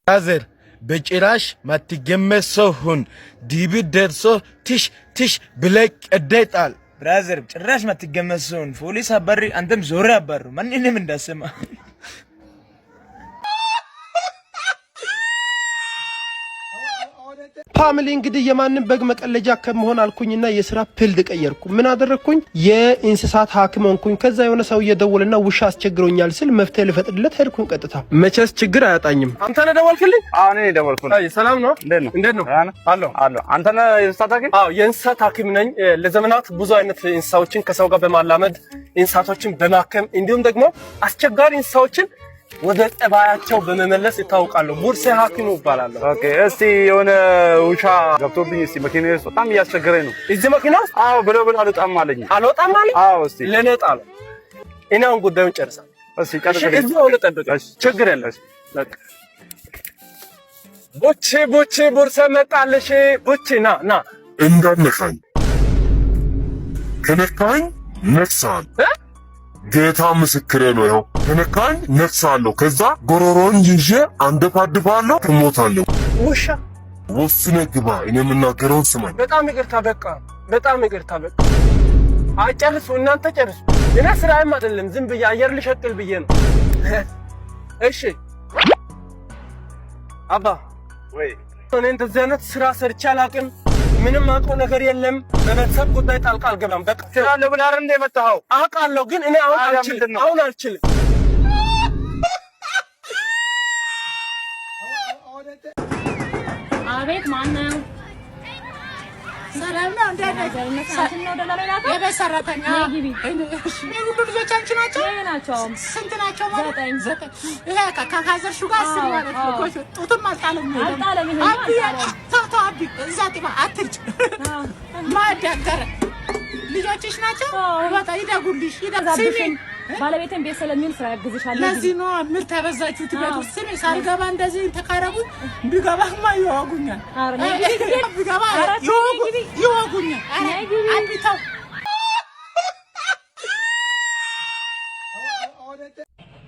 አዘር በጭራሽ ማትገመሰሁን ዲቢ ደርሶ ትሽ ብለቅ ቀደይጣል ብራዘር ጭራሽ ማትገመሰሁን ፖሊስ አባሪ አንተም ዞር አባሩ ማንንም እንዳሰማ ፋሚሊ እንግዲህ የማንም በግ መቀለጃ ከመሆን አልኩኝና የሥራ ፊልድ ቀየርኩ። ምን አደረኩኝ? የእንስሳት ሐኪም ሆንኩኝ። ከዛ የሆነ ሰው እየደወለና ውሻ አስቸግሮኛል ስል መፍትሄ ልፈጥርለት ሄድኩኝ። ቀጥታ መቼስ ችግር አያጣኝም። አንተ ነህ ደወልክልኝ? አዎ እኔ ደወልኩኝ። አይ ሰላም ነው? እንዴት ነው? አሎ አንተ ነህ የእንስሳት ሐኪም? አዎ የእንስሳት ሐኪም ነኝ። ለዘመናት ብዙ አይነት እንስሳዎችን ከሰው ጋር በማላመድ እንስሳቶችን በማከም እንዲሁም ደግሞ አስቸጋሪ እንስሳዎችን ወደ ጠባያቸው በመመለስ ይታወቃሉ። ሙርሴ ሐኪሙ ይባላል። ኦኬ እስቲ የሆነ ውሻ ገብቶብኝ እስቲ መኪናዬ ውስጥ በጣም እያስቸገረኝ ነው። እዚህ መኪና ውስጥ? አዎ ብሎ አልወጣም አለኝ። አልወጣም አለኝ? አዎ እስቲ ለኔ ጣለ። እኔ አሁን ጉዳዩን ጨርሳለሁ። እስቲ ጨርሰህ እዚህ አሁን ጠብቀኝ። ችግር የለም። በቃ ቦቼ ቦርሳ መጣለሽ። ቦቼ ና እንዳነካኝ ከነካኝ ነፍሳል ጌታ ምስክሬ ነው። ያው ከነካኝ ነፍሳለሁ። ከዛ ጎሮሮን ይዤ አንደፋድፋለሁ፣ እሞታለሁ። ውሻ ወስነህ ግባ። እኔ የምናገረውን ስማኝ። በጣም ይቅርታ። በጣም ይቅርታ። አይጨርሱ፣ እናንተ ጨርሱ። እኔ ስራዬም አይደለም፣ ዝም ብዬ አየር ልሸቅል ብዬ ነው። እሺ አባ ወይ እኔ እንደዚህ አይነት ስራ ሰርቼ አላውቅም። ምንም አውቀው ነገር የለም። በቤተሰብ ጉዳይ ጣልቃ አልገባም። በቃ ስራ ለምን አይደል እንደ መጣኸው? አውቃለሁ፣ ግን እኔ አሁን አልችልም። አቤት ማነው? ሰላም ነው። የቤት ሰራተኛ ሁሉ ልጆች አንቺ ናቸው? ስንት ናቸው? ዘጠኝ። ይሄ ከካዘርሹ ጋር 10 ማለት ነው። ጡትም አልጣለም። አቢ እዛ ጥባ አትርጭ ማዳገረ ልጆችሽ ናቸው። በቃ ይደጉልሽ። ባለቤቴን ቤት ስለሚል ስራ ያግዝሻል። ለዚህ ነው ምን ተበዛችሁት? ቤት ውስጥ ስሜ ሳልገባ እንደዚህ ተካረጉ። ቢገባማ ይዋጉኛል። ቢገባ ይዋጉኛል። አቢታው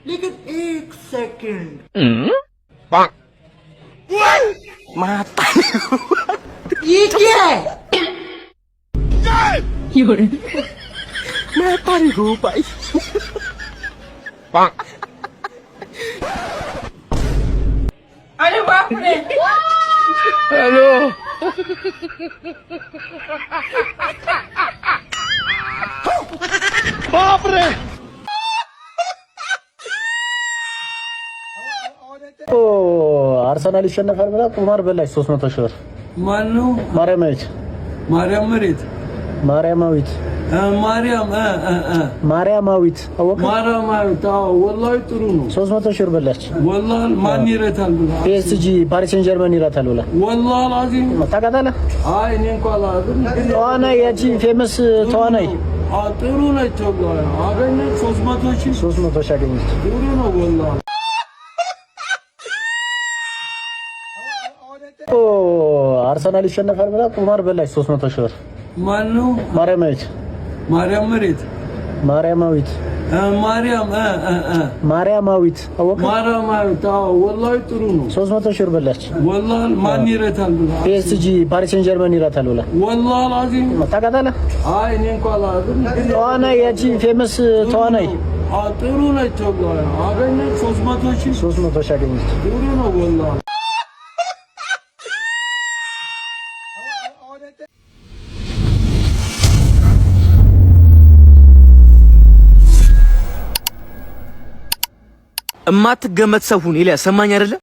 ሊክ ኤክ ሰከንድ ማጣ ይሁን ማጣሪጉ ባይ አለ ባፕሬ ሄሎ ባፕሬ አርሰናል ይሸነፋል ብላ ቁማር በላች 300 ሺህ ብር። ማን ነው? ማርያማዊት ማርያማዊት ማርያማዊት አወቀ። ማርያማዊት ወላሂ ጥሩ ነው። 300 ሺህ ብር በላች። ወላሂ ማን ይረታል ብላ ፒኤስጂ ፓሪስ ሴን ጀርመን ይረታል ብላ ወላሂ አዚም ታውቃታለህ? አይ እኔ እንኳን አላውቅም። ተዋናይ ያቺ ፌመስ ተዋናይ ጥሩ ነች። ወላሂ አገኘች 300 ሺህ አገኘች። ጥሩ ነው ወላሂ። አርሰናል ይሸነፋል ብላ ቁማር በላች 300 ሺህ ብር። ማን ነው? ማርያማዊት አወቀ። ማርያማዊት ወላሂ ጥሩ ነው። 300 ሺህ ብር በላች። ወላሂ ማን ይረታል ብላ ፒኤስጂ ፓሪስ ሴን ጀርመን ይረታል ብላ ወላሂ አዚም ታውቃታለህ? አይ እኔ እንኳን አላውቅም። ተዋናይ ያቺ ፌመስ ተዋናይ ጥሩ ነች። ወላሂ አገኘች 300 ሺህ አገኘች። ጥሩ ነው ወላሂ። እማትገመት ሰው ሁን ኢልያስ ሰማኝ አይደለ?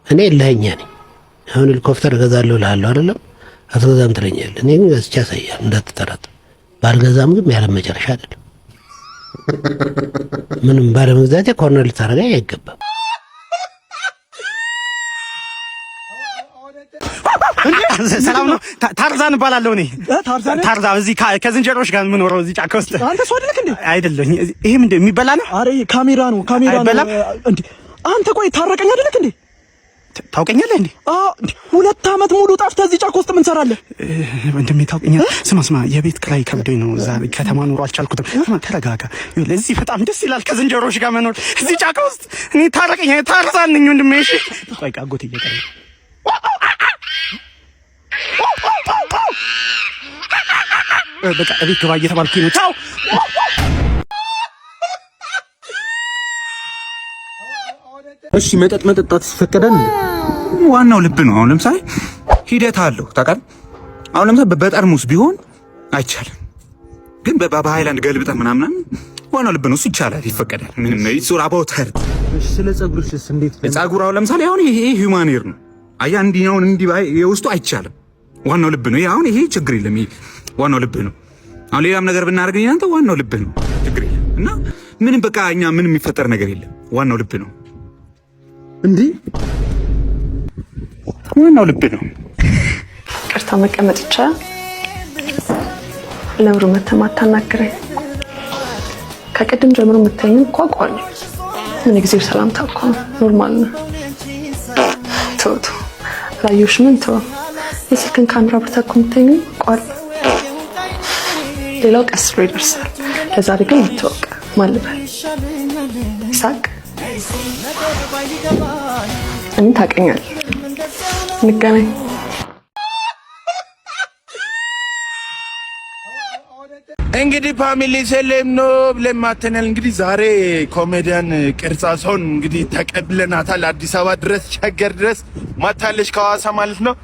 እኔ ለኛ ነኝ አሁን ሄሊኮፕተር እገዛለሁ እልሃለሁ አይደለም አትገዛም ትለኛለህ። እኔ ግን ገዝቼ አሳያለሁ እንዳትጠራጠር። ባልገዛም ግን ያለ መጨረሻ አይደለም። ምንም ባለመግዛቴ ኮርነር ልታረጋኝ አይገባም። ሰላም ነው። ታርዛን እባላለሁ እኔ። ታርዛን እዚህ ከዝንጀሮች ጋር የምኖረው እዚህ ጫካ ውስጥ። አንተ ሰው አይደለህ እንዴ? አይደለሁኝ። ይሄ ምንድን የሚበላ ነው? አረ ካሜራ ነው እንዴ? አንተ ቆይ ታረቀኝ አይደለህ እንዴ? ታውቀኛለህ እንዴ? 2 ዓመት ሙሉ ጠፍተህ እዚህ ጫካ ውስጥ ምን ትሰራለህ? ወንድሜ ታውቀኛለህ? ስማ የቤት ክራይ ከብዶኝ ነው እዛ ከተማ ኑሮ አልቻልኩትም። ተረጋጋ። እዚህ በጣም ደስ ይላል ከዝንጀሮች ጋር መኖር እዚህ ጫካ ውስጥ። እኔ ታረቀኝ ታርዛን ነኝ ወንድሜ። እሺ ቆይ አጎቴ እየቀረ ነው። በቃ እቤት ግባ እየተባልኩኝ ነው። ቻው። እሺ መጠጥ መጠጣት ይፈቀዳል? ዋናው ልብ ነው። አሁን ለምሳሌ ሂደት አለው ታውቃለህ። አሁን ለምሳሌ በጠርሙስ ቢሆን አይቻልም፣ ግን በሃይላንድ ገልብጠህ ምናምን ዋናው ልብ ነው። እሱ ይቻላል፣ ይፈቀዳል። ምንም ነው ሱራ ባውተር። እሺ ስለ ጸጉርሽስ እንዴት? ጸጉር አሁን ለምሳሌ አሁን ይሄ ሂውማን ሄር ነው። አያ እንዲኛውን እንዲህ የውስጡ አይቻልም። ዋናው ልብ ነው። አሁን ይሄ ችግር የለም። ይሄ ዋናው ልብ ነው። አሁን ሌላም ነገር ብናደርገኝ አንተ ዋናው ልብ ነው፣ ችግር የለም። እና ምንም በቃ እኛ ምንም የሚፈጠር ነገር የለም። ዋናው ልብ ነው እንዴ? ዋናው ልብ ነው። ቅርታ መቀመጥ ይቻላል? ለምሩ መተማታ ናገረኝ። ከቅድም ጀምሮ የምታየኝ እኮ አውቀዋለሁ። ምን ጊዜው ሰላምታ እኮ ነው፣ ኖርማል ነው። ተውቶ ላዩሽ ምን ተው። የስልክን ካሜራ ብርታ እኮ የምታየኝ አውቀዋለሁ። ሌላው ቀስ ብሎ ይደርሳል። ለዛሬ ግን ይተወቅ ማልበል ይሳቅ። እኔ ታውቀኛለህ፣ እንገናኝ። እንግዲህ ፋሚሊ ሰላም ነው ብለን ማተናል። እንግዲህ ዛሬ ኮሜዲያን ቅርጻ ሰውን እንግዲህ ተቀብለናታል። አዲስ አበባ ድረስ ሸገር ድረስ ማታለች ከሐዋሳ ማለት ነው።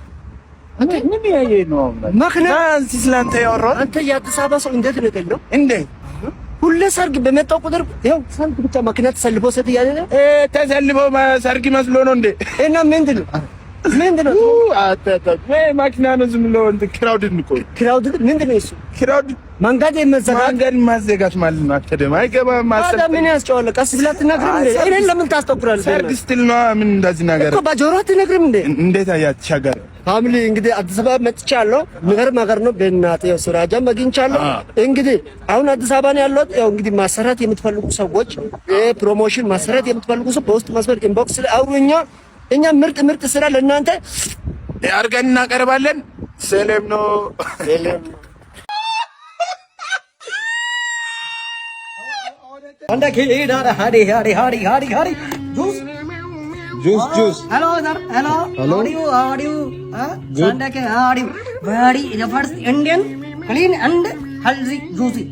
አንተ ምን ያየ ነው? ምክንያት ስላንተ ያወራው አንተ የአዲስ አበባ ሰው እንዴት ነው የጠየቀው? እንዴ ሁሌ ሰርግ በመጣው ቁጥር ይኸው ሰርግ ብቻ መኪና ተሰልፎ ሰት እያለ ነው። ተሰልፎ ሰርግ መስሎ ነው እንዴ? እና ምንድን ነው ማኪና ነው ዝም ብሎ እንትን ክራውድ ምንድን ነው እሱ? ክራውድ መንገድ ማዘጋት ማለት ነው። አትደም አይገባም። ማሰብ ምን ያስጨዋል? ቀስ ብላ አትነግርም እንዴ? እኔን ለምን ታስጠቁራለህ? ሰርግ ስትል ነው ምን እንደዚህ ነገር እኮ በጆሮ አትነግርም እንዴ? እንዴት አያትሻገር ፋሚሊ እንግዲህ አዲስ አበባ መጥቻለሁ። ነገር ነው በእናትህ ያው ስራጃም አግኝቻለሁ። እንግዲህ አሁን አዲስ አበባ ነው ያለሁት። ያው እንግዲህ ማሰራት የምትፈልጉ ሰዎች ፕሮሞሽን ማሰራት የምትፈልጉ ሰው በውስጥ መስመር ኢንቦክስ ላይ አውሩኛ። እኛ ምርጥ ስራ ለእናንተ አድርገን እናቀርባለን። ሰላም ነው። አንዳ ከሌዳራ ሃዲ ጁስ hello sir hello how are you sandake how are you very the first Indian clean and healthy juicy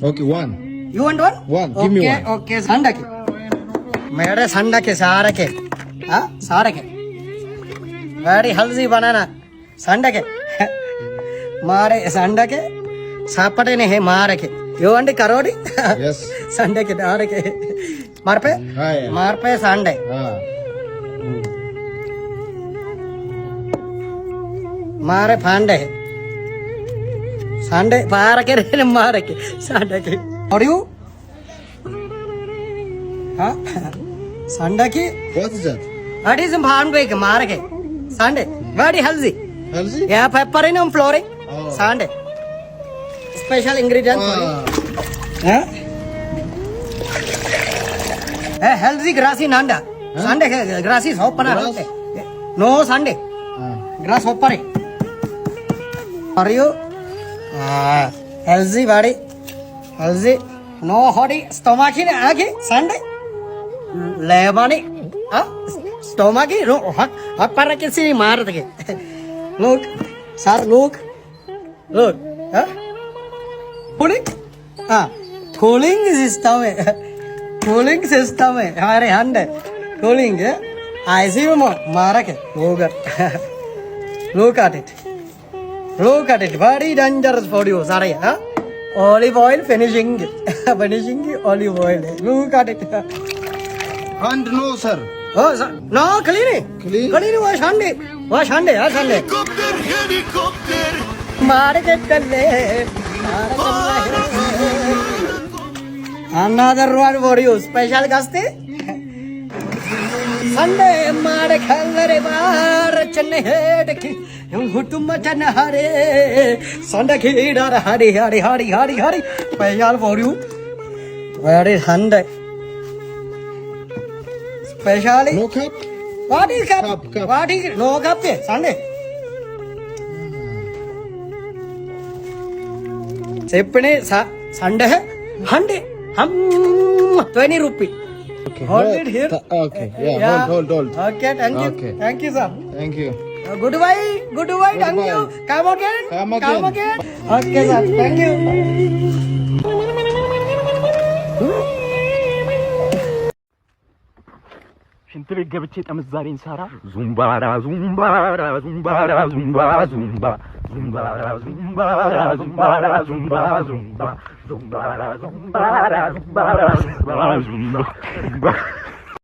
okay one you want one give me one okay sandake mere sandake sarake sarake very healthy banana sandake mare sandake sapade ne he marake you want karodi yes sandake darake marpe sande मारे फांडे संडे पार के रे मारे के संडे के और यू हां संडे की what is that that is फांडे के मारे के Sunday very healthy yeah pepper in flooring Sunday special ingredient for you yeah healthy grassy nanda Sunday grassy soap बना no Sunday grass hopper are you healthy body healthy no hot stomach in age Sunday lemon stomach no hot para ke si maar de look sir look cooling system hai हमारे hand cooling है ऐसे में मारा के look at it very dangerous for you sorry olive oil finishing olive oil look at it and no sir oh sir no clean wash hand Sunday, Sunday. Another one for you, special guest. Sunday, Mare Kalare Bar, Chennai head, Hutuma Hare, Sunday Kid, Hari, special for you. Where is Sunday? Specially? No cup. What is cup? What is no cup? Sunday. Sepane Sunday. 20 rupees. Okay. Hold it here. Okay. Yeah. Hold. Okay. Thank you. Okay. Thank you, sir. Thank you. Goodbye. Thank you. Come again. Okay, sir. Thank you. ሽንት ቤት ገብቼ ጠምዛሬን ሳራ ዙምባራ